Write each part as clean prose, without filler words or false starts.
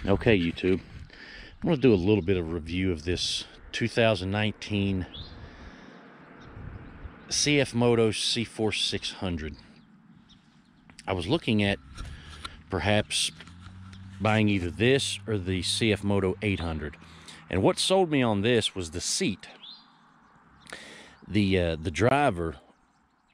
Okay, YouTube, I'm going to do a little bit of review of this 2019 CFMOTO CForce 600. I was looking at perhaps buying either this or the CFMOTO 800, and what sold me on this was the seat. The driver,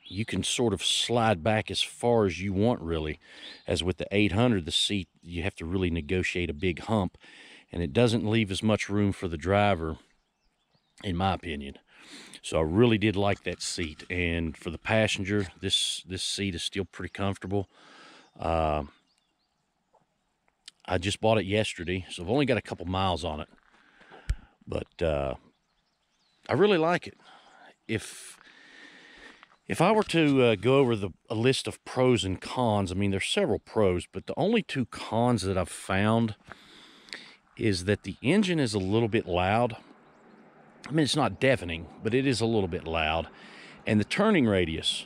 you can sort of slide back as far as you want, really. As with the 800, the seat, you have to really negotiate a big hump, and it doesn't leave as much room for the driver, in my opinion. So I really did like that seat. And for the passenger, this seat is still pretty comfortable. I just bought it yesterday, so I've only got a couple miles on it, but I really like it. If I were to go over a list of pros and cons, I mean, there's several pros, but the only two cons that I've found is that the engine is a little bit loud. I mean, it's not deafening, but it is a little bit loud. And the turning radius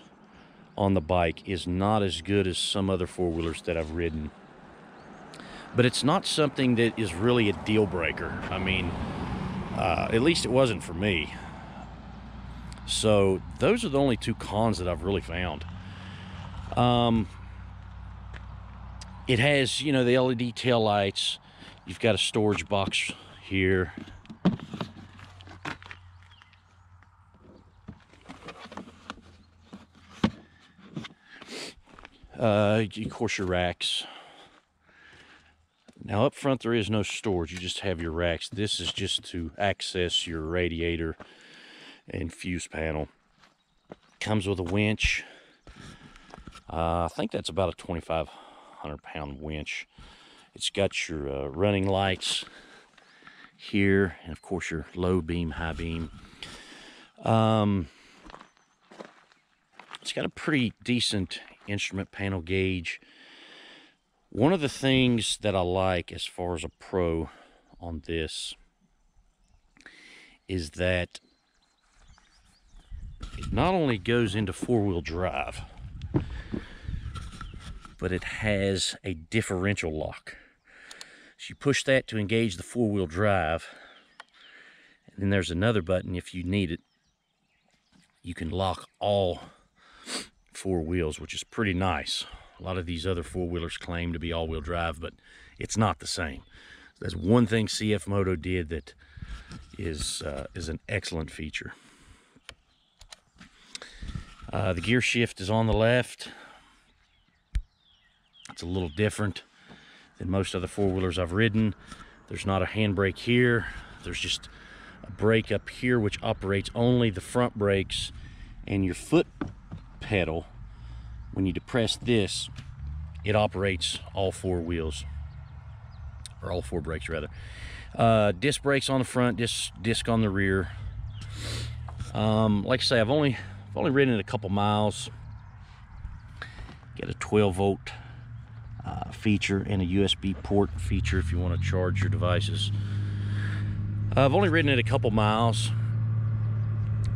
on the bike is not as good as some other four-wheelers that I've ridden. But it's not something that is really a deal breaker. I mean, at least it wasn't for me. So those are the only two cons that I've really found. It has, you know, the LED tail lights. You've got a storage box here. Of course, your racks. Now up front there is no storage, you just have your racks. This is just to access your radiator and fuse panel. Comes with a winch. I think that's about a 2,500 pound winch. It's got your running lights here, and of course your low beam, high beam. It's got a pretty decent instrument panel gauge. One of the things that I like as far as a pro on this is that it not only goes into four-wheel drive, but it has a differential lock. So you push that to engage the four-wheel drive, and then there's another button if you need it. You can lock all four wheels, which is pretty nice. A lot of these other four-wheelers claim to be all-wheel drive, but it's not the same. That's one thing CFMOTO did that is an excellent feature. The gear shift is on the left. It's a little different than most other four-wheelers I've ridden. There's not a handbrake here. There's just a brake up here, which operates only the front brakes, and your foot pedal, when you depress this, it operates all four wheels, or all four brakes rather. Disc brakes on the front, disc on the rear. Like I say, I've only ridden it a couple miles. Got a 12-volt feature and a USB port feature if you want to charge your devices. I've only ridden it a couple miles,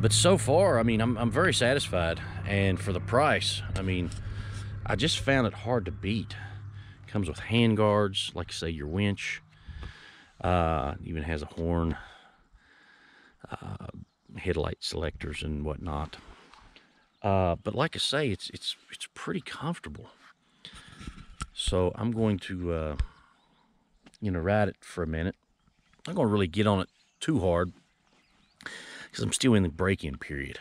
but so far, I mean, I'm very satisfied. And for the price, I mean, I just found it hard to beat. It comes with hand guards, like I say, your winch. Even has a horn, headlight selectors and whatnot. But like I say, it's pretty comfortable. So I'm going to, you know, ride it for a minute. I'm not going to really get on it too hard because I'm still in the break-in period.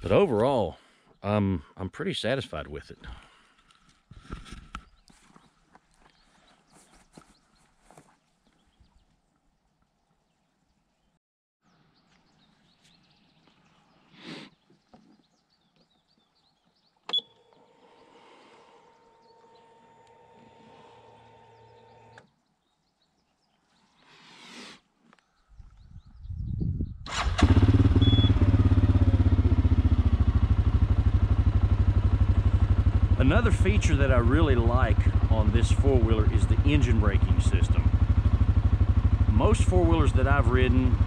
But overall, I'm pretty satisfied with it. Another feature that I really like on this four-wheeler is the engine braking system. Most four-wheelers that I've ridden,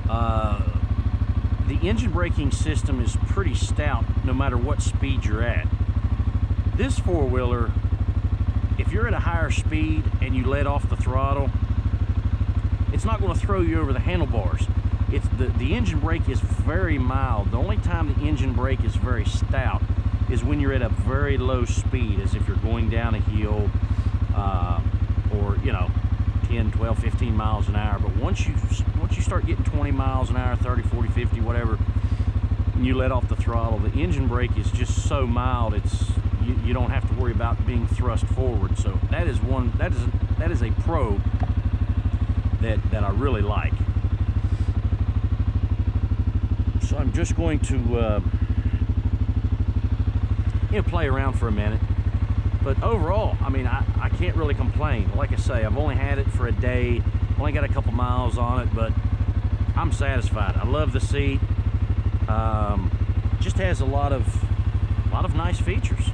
the engine braking system is pretty stout no matter what speed you're at. This four-wheeler if you're at a higher speed and you let off the throttle, it's not going to throw you over the handlebars. It's the engine brake is very mild. The only time the engine brake is very stout is when you're at a very low speed, as if you're going down a hill, or, you know, 10, 12, 15 miles an hour. But once you start getting 20 miles an hour, 30, 40, 50, whatever, and you let off the throttle, the engine brake is just so mild, you don't have to worry about being thrust forward. So that is a pro that I really like. So I'm just going to play around for a minute. But overall, I mean, I can't really complain. Like I say, I've only had it for a day, only got a couple miles on it, but I'm satisfied. I love the seat. Just has a lot of nice features.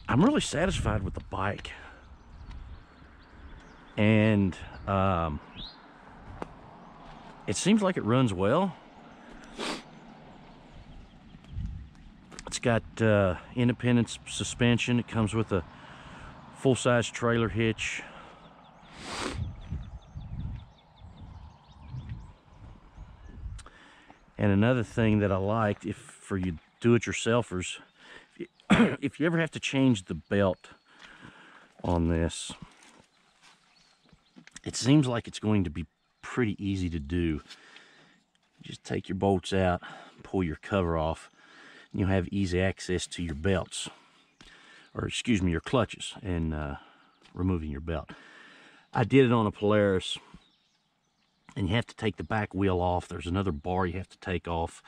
I'm really satisfied with the bike, and it seems like it runs well. It's got independent suspension. It comes with a full-size trailer hitch. And another thing that I liked, for you do-it-yourselfers, if you ever have to change the belt on this, it seems like it's going to be pretty easy to do. Just take your bolts out, pull your cover off, and you'll have easy access to your belts, or excuse me, your clutches, and removing your belt. I did it on a Polaris, and you have to take the back wheel off. There's another bar you have to take off,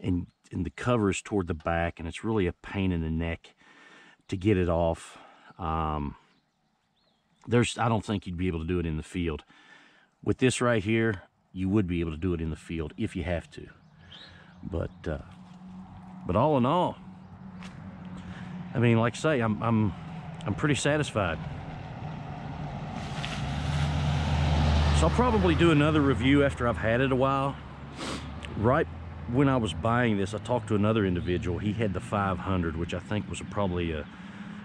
and the cover is toward the back, and it's really a pain in the neck to get it off. I don't think you'd be able to do it in the field. With this right here, you would be able to do it in the field if you have to. But all in all, I mean, like I say, I'm pretty satisfied. So I'll probably do another review after I've had it a while. Right when I was buying this, I talked to another individual. He had the 500, which I think was probably a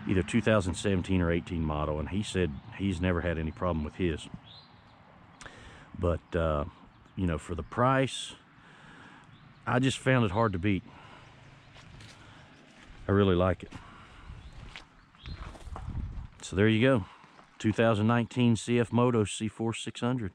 either 2017 or 18 model, and he said he's never had any problem with his. But you know, for the price, I just found it hard to beat. I really like it. So there you go, 2019 CFMOTO CForce 600.